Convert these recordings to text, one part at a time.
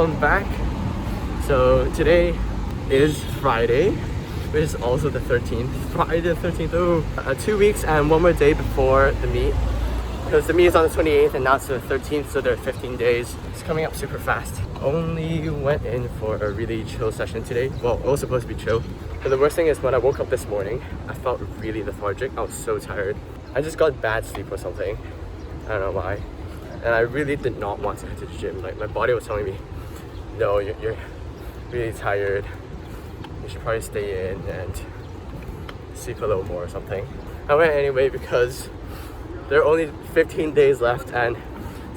welcome back. So today is Friday, which is also the 13th. Friday the 13th. Oh, 2 weeks and one more day before the meet, because the meet is on the 28th and now it's the 13th, so there are 15 days. It's coming up super fast. Only went in for a really chill session today. Well, it was supposed to be chill, but the worst thing is when I woke up this morning, I felt really lethargic. I was so tired. I just got bad sleep or something. I don't know why. And I really did not want to head to the gym. Like, my body was telling me, no, you're really tired. You should probably stay in and sleep a little more or something. I went anyway because there are only 15 days left, and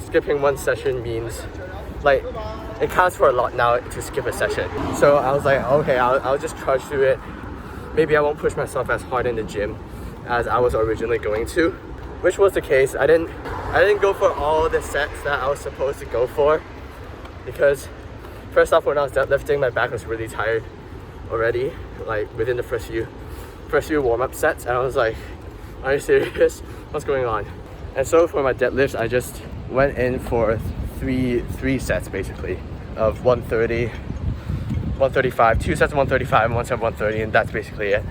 skipping one session means, like, it counts for a lot now to skip a session. So I was like, okay, I'll just trudge through it. Maybe I won't push myself as hard in the gym as I was originally going to, which was the case. I didn't go for all the sets that I was supposed to go for, because first off, when I was deadlifting, my back was really tired already, like within the first few warm-up sets, and I was like, are you serious? What's going on? And so for my deadlifts, I just went in for three sets basically of 130, 135, 2 sets of 135 and 1 set of 130, and that's basically it.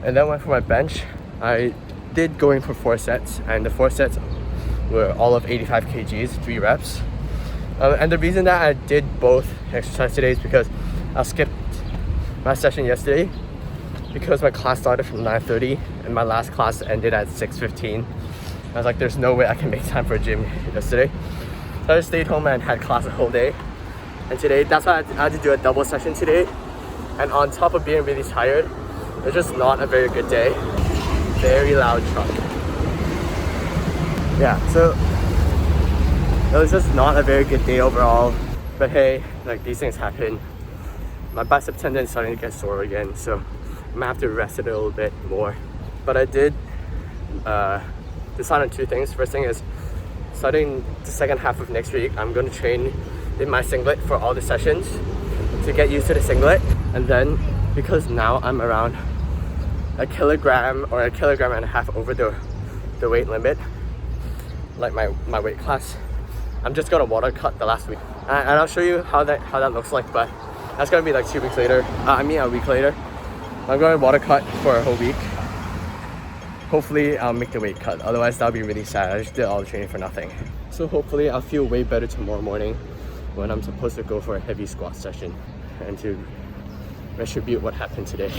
And then went for my bench. I did go in for 4 sets, and the 4 sets were all of 85 kgs, 3 reps. And the reason that I did both exercise today is because I skipped my session yesterday because my class started from 9:30 and my last class ended at 6:15. I was like, there's no way I can make time for a gym yesterday. So I just stayed home and had class the whole day. And today, that's why I had to do a double session today. And on top of being really tired, it's just not a very good day. Very loud truck. Yeah, so it was just not a very good day overall. But hey, like, these things happen. My bicep tendon is starting to get sore again, so I'm gonna have to rest it a little bit more. But I did decide on 2 things. First thing is, starting the second half of next week, I'm going to train in my singlet for all the sessions to get used to the singlet. And then, because now I'm around a kilogram or a kilogram and a half over the weight limit, like my weight class, I'm just gonna water cut the last week. And I'll show you how that looks like, but that's gonna be like 2 weeks later. A week later. I'm going to water cut for a whole week. Hopefully I'll make the weight cut, otherwise that'll be really sad. I just did all the training for nothing. So hopefully I'll feel way better tomorrow morning when I'm supposed to go for a heavy squat session and to retribute what happened today.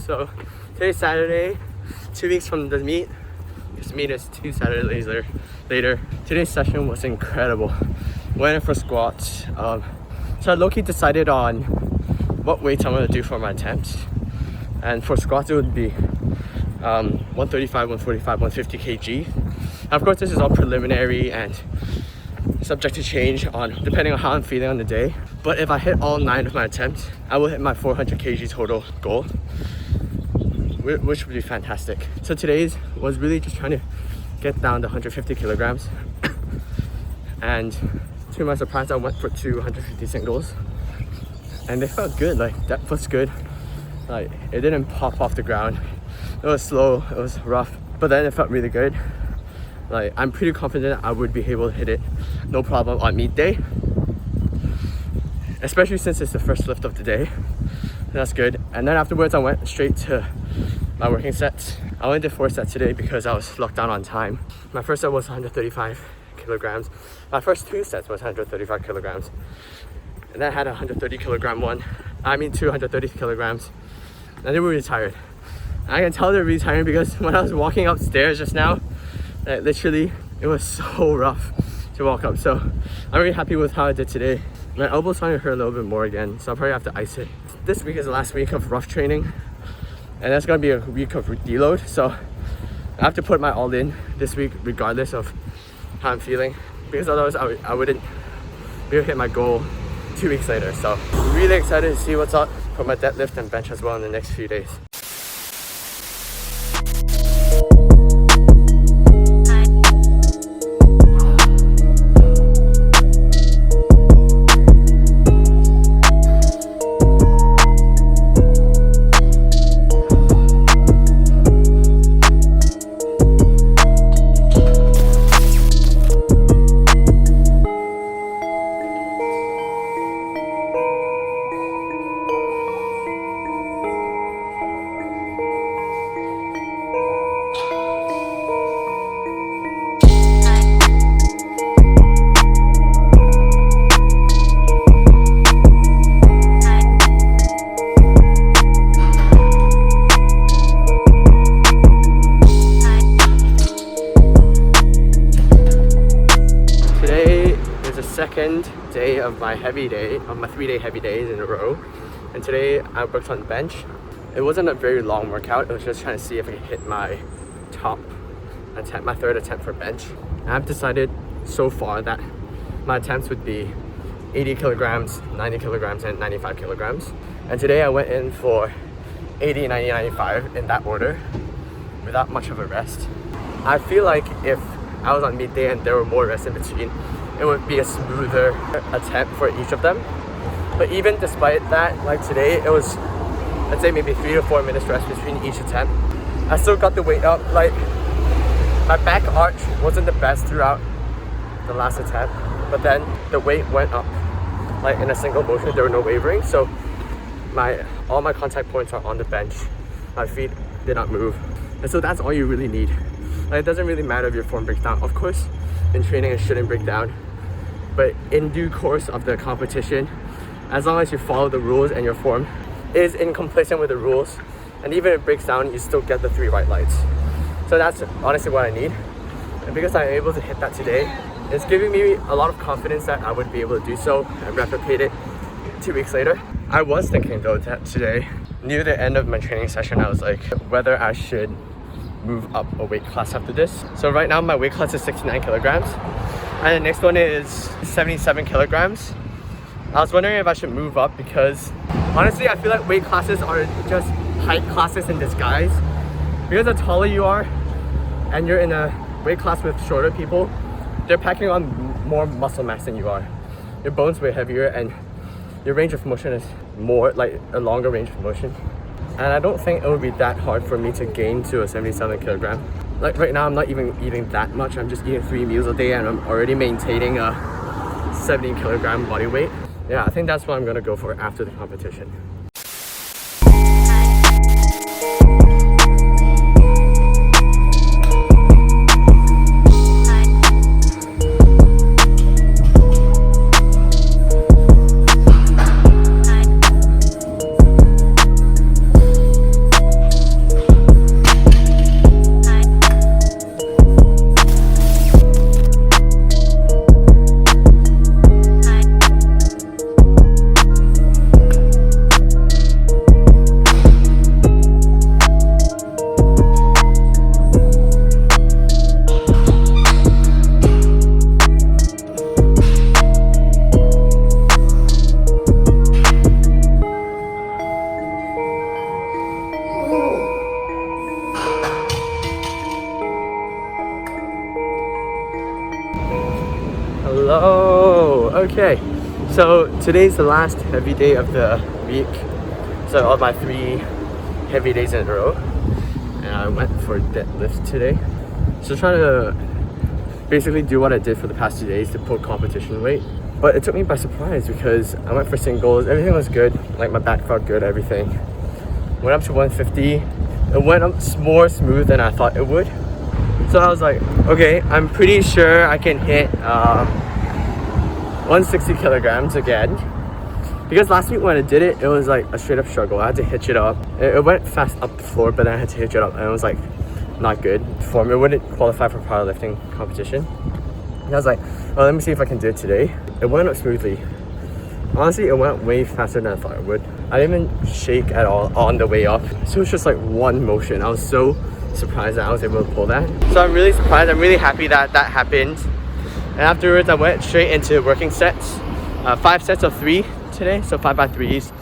So today's Saturday, 2 weeks from the meet. This meet is 2 Saturdays later. Today's session was incredible. Went in for squats. So I low-key decided on what weights I'm going to do for my attempts. And for squats it would be 135, 145, 150 kg. Of course, this is all preliminary and subject to change depending on how I'm feeling on the day. But if I hit all 9 of my attempts, I will hit my 400 kg total goal, which would be fantastic. So today's was really just trying to get down to 150 kilograms. And to my surprise, I went for 250 singles. And they felt good, like depth was good. Like, it didn't pop off the ground. It was slow, it was rough, but then it felt really good. Like, I'm pretty confident I would be able to hit it no problem on meet day, especially since it's the first lift of the day. That's good. And then afterwards I went straight to my working sets. I only did 4 sets today because I was locked down on time. My first set was 135 kilograms. My first 2 sets was 135 kilograms. And then I had a 130 kilogram one. 230 kilograms. And they were really tired. I can tell they're really tired because when I was walking upstairs just now, literally, it was so rough to walk up. So I'm really happy with how I did today. My elbow's starting to hurt a little bit more again, so I'll probably have to ice it. This week is the last week of rough training, and that's gonna be a week of deload. So I have to put my all in this week regardless of how I'm feeling. because otherwise I wouldn't be able to hit my goal 2 weeks later. So really excited to see what's up for my deadlift and bench as well in the next few days. Second day of my heavy day, of my 3-day heavy days in a row, and today I worked on bench. It wasn't a very long workout. It was just trying to see if I could hit my top attempt, my third attempt for bench. And I've decided so far that my attempts would be 80 kilograms, 90 kilograms, and 95 kilograms. And today I went in for 80, 90, 95 in that order without much of a rest. I feel like if I was on midday and there were more rests in between, it would be a smoother attempt for each of them. But even despite that, like today, it was, I'd say maybe 3 to 4 minutes rest between each attempt. I still got the weight up. Like, my back arch wasn't the best throughout the last attempt, but then the weight went up like in a single motion. There were no wavering, so all my contact points are on the bench. My feet did not move, and so that's all you really need. Like, it doesn't really matter if your form breaks down. Of course, in training it shouldn't break down, but in due course of the competition, as long as you follow the rules and your form is in complacent with the rules, and even if it breaks down, you still get the 3 white lights. So that's honestly what I need, and because I'm able to hit that today, it's giving me a lot of confidence that I would be able to do so and replicate it 2 weeks later. I was thinking though that today, near the end of my training session, I was like whether I should move up a weight class after this. So right now my weight class is 69 kilograms and the next one is 77 kilograms. I was wondering if I should move up because honestly I feel like weight classes are just height classes in disguise. Because the taller you are and you're in a weight class with shorter people, they're packing on more muscle mass than you are. Your bones way heavier and your range of motion is more, like a longer range of motion. And I don't think it would be that hard for me to gain to a 77 kilogram. Like right now I'm not even eating that much. I'm just eating 3 meals a day and I'm already maintaining a 70 kilogram body weight. Yeah, I think that's what I'm gonna go for after the competition. Hello. Okay, so today's the last heavy day of the week. So all my 3 heavy days in a row, and I went for deadlift today. So trying to basically do what I did for the past 2 days to pull competition weight. But it took me by surprise because I went for singles. Everything was good. Like my back felt good. Everything went up to 150. It went up more smooth than I thought it would. So I was like, okay, I'm pretty sure I can hit 160 kilograms again. Because last week when I did it, it was like a straight up struggle. I had to hitch it up. It went fast up the floor, but then I had to hitch it up and it was like not good form. It wouldn't qualify for powerlifting competition. And I was like, oh, let me see if I can do it today. It went up smoothly. Honestly, it went way faster than I thought it would. I didn't even shake at all on the way up. So it's just like one motion. I was so surprised that I was able to pull that. So I'm really surprised. I'm really happy that that happened. And afterwards, I went straight into working sets. 5 sets of 3 today, so 5x3s,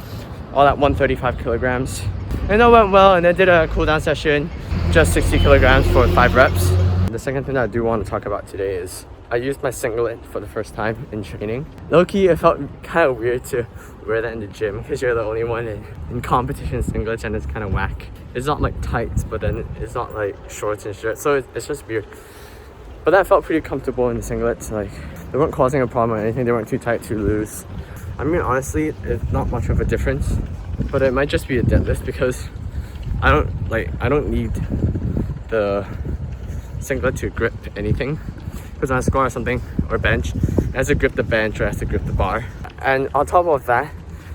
all at 135 kilograms. And it went well, and then did a cool down session, just 60 kilograms for 5 reps. The second thing that I do want to talk about today is I used my singlet for the first time in training. Low-key, it felt kind of weird to wear that in the gym because you're the only one in competition singlets, and it's kind of whack. It's not like tights, but then it's not like shorts and shirts, so it's just weird. But that felt pretty comfortable in the singlets. Like, they weren't causing a problem or anything. They weren't too tight, too loose. I mean, honestly, it's not much of a difference, but it might just be a deadlift because I don't need the singlet to grip anything, because when I squat or something or bench, it has to grip the bench or it has to grip the bar. And on top of that,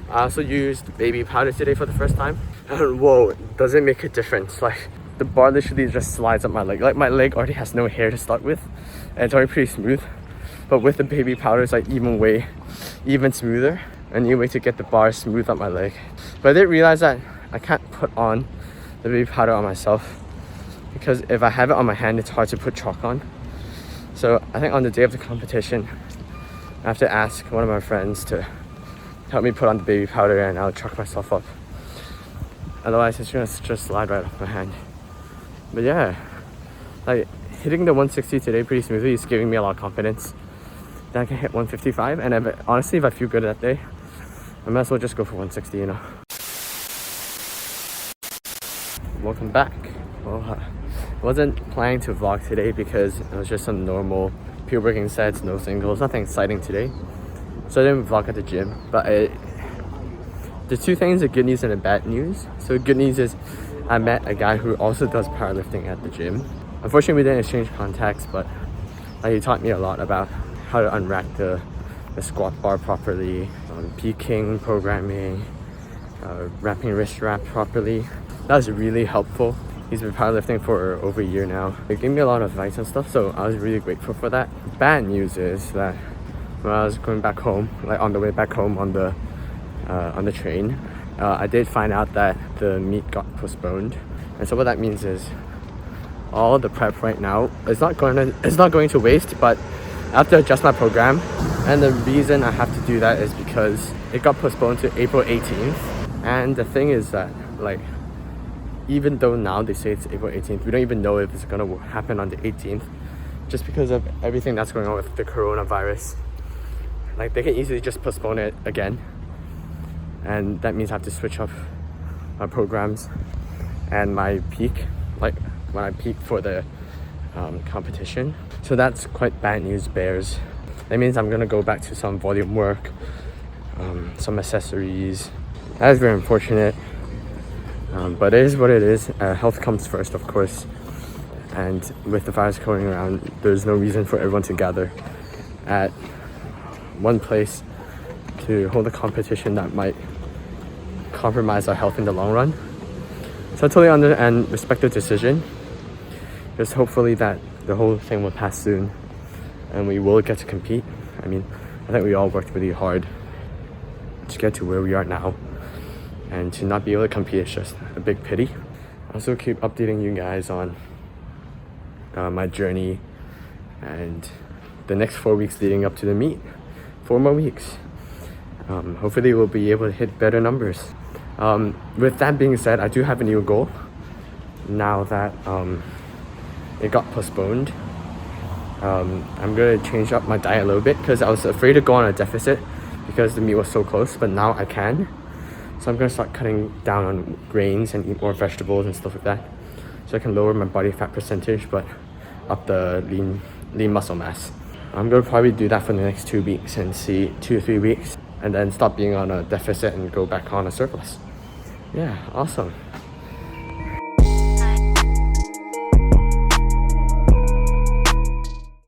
I also used baby powder today for the first time, and whoa, does it make a difference. Like, the bar literally just slides up my leg. Like, my leg already has no hair to start with, and it's already pretty smooth, but with the baby powder it's like even smoother, a new way to get the bar smooth up my leg. But I did realize that I can't put on the baby powder on myself, because if I have it on my hand, it's hard to put chalk on. So I think on the day of the competition, I have to ask one of my friends to help me put on the baby powder, and I'll chalk myself up. Otherwise, it's gonna just slide right off my hand. But yeah, like, hitting the 160 today pretty smoothly is giving me a lot of confidence that I can hit 155. And honestly, if I feel good that day, I might as well just go for 160, you know. Welcome back. Well, I wasn't planning to vlog today because it was just some normal pure working sets, no singles, nothing exciting today. So I didn't vlog at the gym. But the two things, the good news and the bad news. So the good news is I met a guy who also does powerlifting at the gym. Unfortunately, we didn't exchange contacts, but he taught me a lot about how to unrack the squat bar properly, peaking, programming, wrapping wrist wrap properly. That was really helpful. He's been powerlifting for over a year now. He gave me a lot of advice and stuff, so I was really grateful for that. Bad news is that when I was going back home, like on the way back home on the train, I did find out that the meet got postponed. And so what that means is all the prep right now is not going to waste, but I have to adjust my program. And the reason I have to do that is because it got postponed to April 18th. And the thing is that, like, even though now they say it's April 18th, we don't even know if it's gonna happen on the 18th, just because of everything that's going on with the coronavirus. Like, they can easily just postpone it again, and that means I have to switch up my programs and my peak, like when I peak for the competition. So that's quite bad news, bears. That means I'm gonna go back to some volume work, some accessories. That is very unfortunate. But it is what it is. Health comes first, of course. And with the virus going around, there's no reason for everyone to gather at one place to hold a competition that might compromise our health in the long run. So I totally and respect the decision. Just hopefully that the whole thing will pass soon and we will get to compete. I mean, I think we all worked really hard to get to where we are now. And to not be able to compete is just a big pity. I also keep updating you guys on my journey and the next 4 weeks leading up to the meet. 4 more weeks. Hopefully we'll be able to hit better numbers. With that being said, I do have a new goal now that it got postponed. I'm gonna change up my diet a little bit because I was afraid to go on a deficit because the meet was so close, but now I can. So I'm gonna start cutting down on grains and eat more vegetables and stuff like that, so I can lower my body fat percentage but up the lean muscle mass. I'm gonna probably do that for the next 2 weeks and see 2 or 3 weeks, and then stop being on a deficit and go back on a surplus. Yeah, awesome.